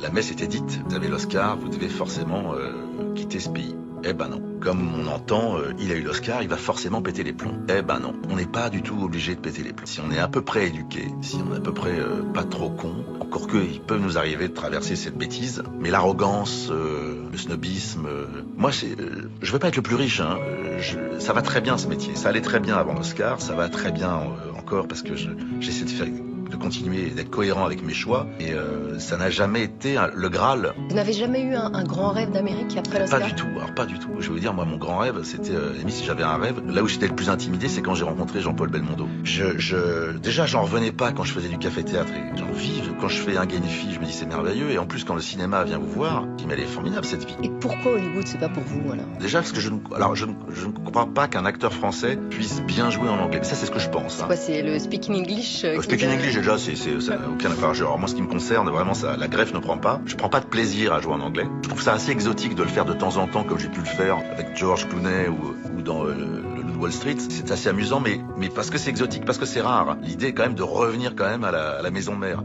la messe était dite. Vous avez l'Oscar, vous devez forcément quitter ce pays. Eh ben non. Comme on entend, il a eu l'Oscar, il va forcément péter les plombs. Eh ben non. On n'est pas du tout obligé de péter les plombs. Si on est à peu près éduqué, si on est à peu près pas trop con, encore que il peut nous arriver de traverser cette bêtise, mais l'arrogance, le snobisme, moi je veux pas être le plus riche, hein. Ça va très bien ce métier. Ça allait très bien avant l'Oscar, ça va très bien encore parce que j'essaie de continuer d'être cohérent avec mes choix et ça n'a jamais été le Graal. Vous n'avez jamais eu un grand rêve d'Amérique après l'Oscar? Pas du tout, alors pas du tout. Je vais vous dire, moi mon grand rêve, c'était, si j'avais un rêve, là où j'étais le plus intimidé, c'est quand j'ai rencontré Jean-Paul Belmondo. Déjà j'en revenais pas quand je faisais du café-théâtre et j'en vive. Quand je fais un gars et une fille, je me dis c'est merveilleux et en plus quand le cinéma vient vous voir, je dis mais elle est formidable cette vie. Et pourquoi Hollywood, c'est pas pour vous alors? Déjà parce que je ne comprends pas qu'un acteur français puisse bien jouer en anglais. Ça c'est ce que je pense. C'est quoi, c'est le speaking English Speaking English déjà, ça n'a aucun affaire. Alors moi, ce qui me concerne, vraiment, ça, la greffe ne prend pas. Je prends pas de plaisir à jouer en anglais. Je trouve ça assez exotique de le faire de temps en temps, comme j'ai pu le faire avec George Clooney ou dans le Wall Street. C'est assez amusant, mais parce que c'est exotique, parce que c'est rare. L'idée est quand même de revenir quand même à la maison mère.